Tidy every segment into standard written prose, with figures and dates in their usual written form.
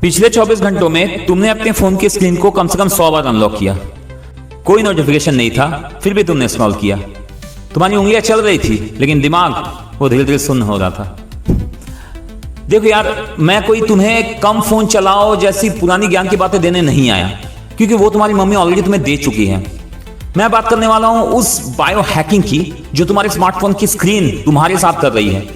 पिछले 24 घंटों में तुमने अपने फोन की स्क्रीन को कम से कम 100 बार अनलॉक किया। कोई नोटिफिकेशन नहीं था, फिर भी तुमने स्क्रॉल किया। तुम्हारी उंगलियां चल रही थी, लेकिन दिमाग वो धीरे धीरे सुन्न हो रहा था। देखो यार, मैं कोई तुम्हें कम फोन चलाओ जैसी पुरानी ज्ञान की बातें देने नहीं आया, क्योंकि वो तुम्हारी मम्मी ऑलरेडी तुम्हें दे चुकी है। मैं बात करने वाला हूं उस बायो हैकिंग की जो तुम्हारे स्मार्टफोन की स्क्रीन तुम्हारे साथ कर रही है।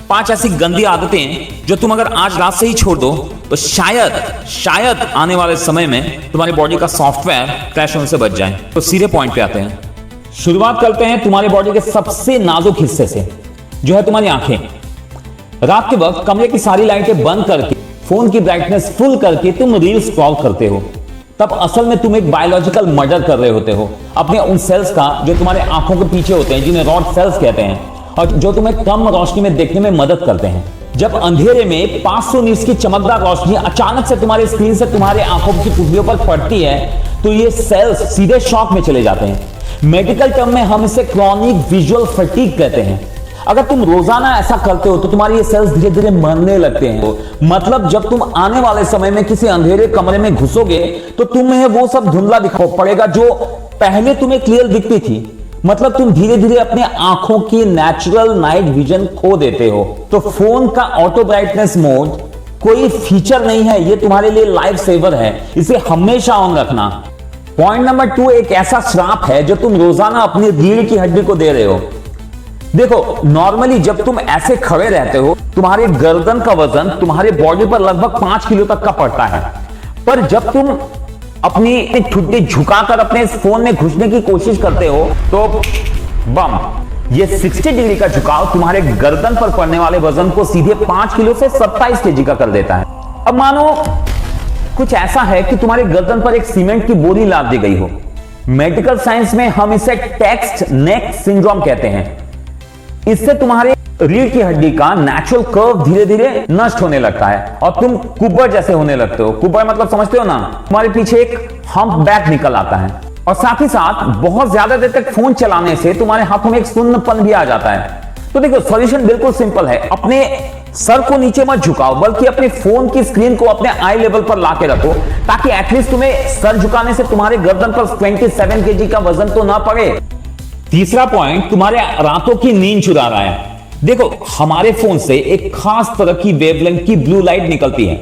5 ऐसी गंदी आदतें जो तुम अगर आज रात से ही छोड़ दो तो शायद आने वाले समय में तुम्हारी बॉडी का सॉफ्टवेयर क्रैश होने से बच जाए। तो सीधे पॉइंट पे आते हैं। शुरुआत करते हैं तुम्हारी बॉडी के सबसे नाजुक हिस्से से, जो है तुम्हारी आंखें। रात के वक्त कमरे की सारी लाइटें बंद करके, फोन की ब्राइटनेस फुल करके तुम रील स्क्रॉल करते हो, तब असल में तुम एक बायोलॉजिकल मर्डर कर रहे होते हो अपने उन सेल्स का जो तुम्हारे आंखों के पीछे होते हैं, जिन्हें रॉड सेल्स कहते हैं, और जो तुम्हें कम रोशनी में देखने में मदद करते हैं। जब अंधेरे में 500 नीट्स की चमकदार रोशनी अचानक से तुम्हारी स्क्रीन से तुम्हारे आंखों की पुतलियों पर पड़ती है, तो ये सेल्स सीधे शॉक में चले जाते हैं। मेडिकल टर्म में हम इसे क्रॉनिक विजुअल फटीग कहते हैं। अगर तुम रोजाना ऐसा करते हो तो तुम्हारी ये सेल्स धीरे धीरे मरने लगते हैं। मतलब जब तुम आने वाले समय में किसी अंधेरे कमरे में घुसोगे तो तुम्हें वो सब धुंधला दिखाई पड़ेगा जो पहले तुम्हें क्लियर दिखती थी। मतलब तुम धीरे धीरे अपने आंखों की नेचुरल नाइट विजन खो देते हो। तो फोन का ऑटो ब्राइटनेस मोड कोई फीचर नहीं है, ये तुम्हारे लिए लाइफ सेवर है, इसे हमेशा ऑन रखना। पॉइंट नंबर 2 एक ऐसा श्राप है जो तुम रोजाना अपनी रीढ़ की हड्डी को दे रहे हो। देखो, नॉर्मली जब तुम ऐसे खड़े रहते हो, तुम्हारे गर्दन का वजन तुम्हारे बॉडी पर लगभग 5 किलो तक का पड़ता है। पर जब तुम अपनी ठुड्डी झुकाकर अपने फोन में घुसने की कोशिश करते हो तो बम, ये 60 डिग्री का झुकाव तुम्हारे गर्दन पर पड़ने वाले वजन को सीधे 5 किलो से 27 केजी का कर देता है। अब मानो कुछ ऐसा है कि तुम्हारे गर्दन पर एक सीमेंट की बोरी लाद दी गई हो। मेडिकल साइंस में हम इसे टेक्स्ट नेक सिंड्रोम कहते हैं। इससे तुम्हारे रीढ़ की हड्डी का नेचुरल कर्व धीरे धीरे नष्ट होने लगता है और तुम कुब्बर जैसे होने लगते हो। कुब्बर मतलब समझते हो ना, तुम्हारे पीछे एक हम्प बैक निकल आता है। और साथ ही साथ बहुत ज्यादा देर तक फोन चलाने से तुम्हारे हाथों में एक सुन्नपन भी आ जाता है। तो देखो, सॉल्यूशन बिल्कुल सिंपल है। अपने सर को नीचे मत झुकाओ, बल्कि अपने फोन की स्क्रीन को अपने आई लेवल पर लाके रखो, ताकि एटलीस्ट तुम्हें सर झुकाने से तुम्हारे गर्दन पर 27 केजी का वजन तो ना पड़े। तीसरा पॉइंट तुम्हारे रातों की नींद चुरा रहा है। देखो, हमारे फोन से एक खास तरह की वेवलेंथ की ब्लू लाइट निकलती है।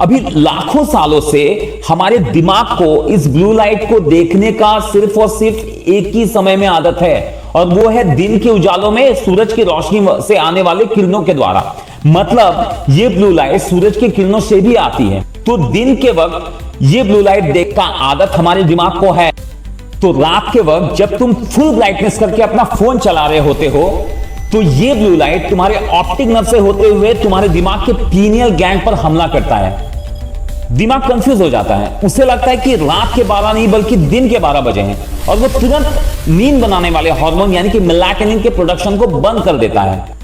अभी लाखों सालों से हमारे दिमाग को इस ब्लू लाइट को देखने का सिर्फ और सिर्फ एक ही समय में आदत है, और वो है दिन के उजालों में सूरज की रोशनी से आने वाले किरणों के द्वारा। मतलब ये ब्लू लाइट सूरज की किरणों से भी आती है। तो दिन के वक्त ये ब्लू लाइट देख का आदत हमारे दिमाग को है। तो रात के वक्त जब तुम फुल ब्राइटनेस करके अपना फोन चला रहे होते हो, तो ये ब्लू लाइट तुम्हारे ऑप्टिक नर्व से होते हुए तुम्हारे दिमाग के पीनियल ग्लैंड पर हमला करता है। दिमाग कंफ्यूज हो जाता है, उसे लगता है कि रात के 12 नहीं बल्कि दिन के 12 बजे हैं, और वो तुरंत नींद बनाने वाले हार्मोन यानी कि मेलाटोनिन के प्रोडक्शन को बंद कर देता है।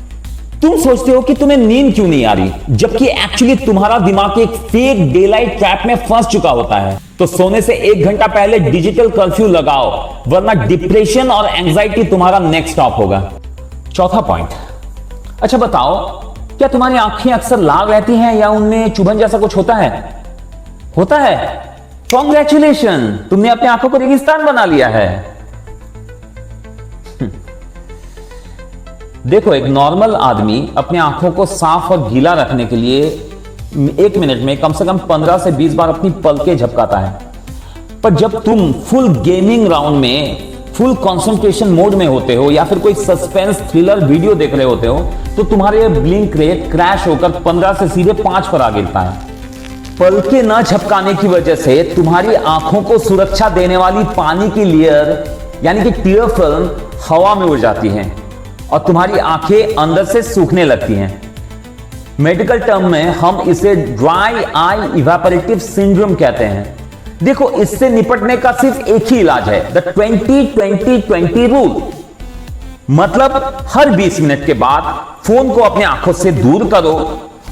तुम सोचते हो कि तुम्हें नींद क्यों नहीं आ रही, जबकि एक्चुअली तुम्हारा दिमाग एक फेक डेलाइट ट्रैप में फंस चुका होता है। तो सोने से 1 घंटा पहले डिजिटल कर्फ्यू लगाओ, वरना डिप्रेशन और एंजाइटी तुम्हारा नेक्स्ट स्टॉप होगा। चौथा पॉइंट, अच्छा बताओ, क्या तुम्हारी आंखें अक्सर लाल रहती हैं या उनमें चुभन जैसा कुछ होता है? होता है? कांग्रेचुलेशन, तुमने अपनी आंखों को रेगिस्तान बना लिया है। देखो, एक नॉर्मल आदमी अपनी आंखों को साफ और गीला रखने के लिए 1 मिनट में कम से कम 15 से 20 बार अपनी पलकें झपकाता है। पर जब तुम फुल गेमिंग राउंड में फुल कंसंट्रेशन मोड में होते हो या फिर कोई सस्पेंस थ्रिलर वीडियो देख रहे होते हो, तो तुम्हारे ब्लिंक रेट क्रैश होकर 15 से सीधे 5 पर आ गिरता है। पलकें न झपकाने की वजह से तुम्हारी आंखों को सुरक्षा देने वाली पानी की लेयर यानी कि टीयर फिल्म हवा में उड़ जाती है और तुम्हारी आंखें अंदर से सूखने लगती हैं। मेडिकल टर्म में हम इसे ड्राई आई इवेपोरेटिव सिंड्रोम कहते हैं। देखो, इससे निपटने का सिर्फ एक ही इलाज है, द 20-20-20 रूल। मतलब हर 20 मिनट के बाद फोन को अपने आंखों से दूर करो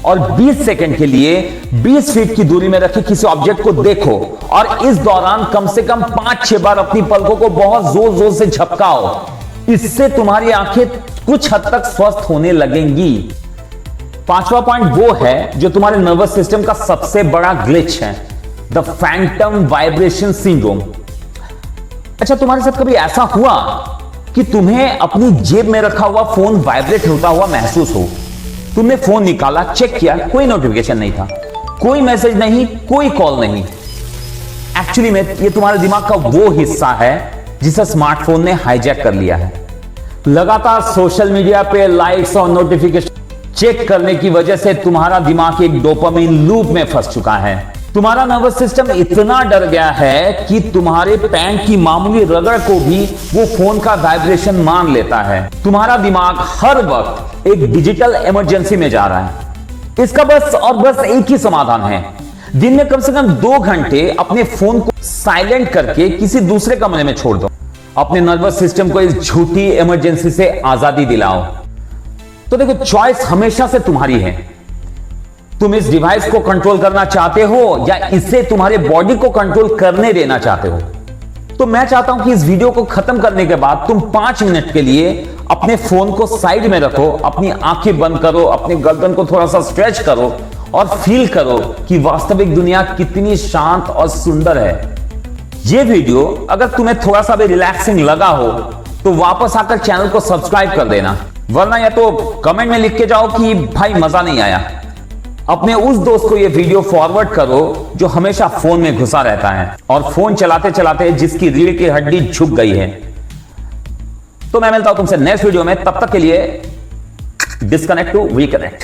और 20 सेकंड के लिए 20 फीट की दूरी में रखे किसी ऑब्जेक्ट को देखो, और इस दौरान कम से कम 5-6 बार अपनी पलकों को बहुत जोर जोर से झपकाओ। इससे तुम्हारी आंखें कुछ हद तक स्वस्थ होने लगेंगी। 5वां पॉइंट वो है जो तुम्हारे नर्वस सिस्टम का सबसे बड़ा ग्लिच है, द फैंटम वाइब्रेशन सिंड्रोम। अच्छा, तुम्हारे साथ कभी ऐसा हुआ कि तुम्हें अपनी जेब में रखा हुआ फोन वाइब्रेट होता हुआ महसूस हो? तुमने फोन निकाला, चेक किया, कोई नोटिफिकेशन नहीं था, कोई मैसेज नहीं, कोई कॉल नहीं। एक्चुअली में ये तुम्हारे दिमाग का वो हिस्सा है जिसे स्मार्टफोन ने हाईजैक कर लिया है। लगातार सोशल मीडिया पे लाइक्स और नोटिफिकेशन चेक करने की वजह से तुम्हारा दिमाग एक डोपामिन लूप में फंस चुका है। तुम्हारा नर्वस सिस्टम इतना डर गया है कि तुम्हारे पैंट की मामूली रगड़ को भी वो फोन का वाइब्रेशन मान लेता है। तुम्हारा दिमाग हर वक्त एक डिजिटल इमरजेंसी में जा रहा है। इसका बस और बस एक ही समाधान है, दिन में कम से कम 2 घंटे अपने फोन को साइलेंट करके किसी दूसरे कमरे में छोड़ दो। अपने नर्वस सिस्टम को इस झूठी इमरजेंसी से आजादी दिलाओ। तो देखो, चॉइस हमेशा से तुम्हारी है। तुम इस डिवाइस को कंट्रोल करना चाहते हो या इससे तुम्हारे बॉडी को कंट्रोल करने देना चाहते हो। तो मैं चाहता हूं कि इस वीडियो को खत्म करने के बाद तुम 5 मिनट के लिए अपने फोन को साइड में रखो, अपनी आंखें बंद करो, अपनी गर्दन को थोड़ा सा स्ट्रेच करो और फील करो कि वास्तविक दुनिया कितनी शांत और सुंदर है। यह वीडियो अगर तुम्हें थोड़ा सा भी रिलैक्सिंग लगा हो तो वापस आकर चैनल को सब्सक्राइब कर देना, वरना या तो कमेंट में लिख के जाओ कि भाई मजा नहीं आया। अपने उस दोस्त को यह वीडियो फॉरवर्ड करो जो हमेशा फोन में घुसा रहता है और फोन चलाते चलाते जिसकी रीढ़ की हड्डी झुक गई है। तो मैं मिलता हूं तुमसे नेक्स्ट वीडियो में, तब तक के लिए डिस्कनेक्ट टू रीकनेक्ट।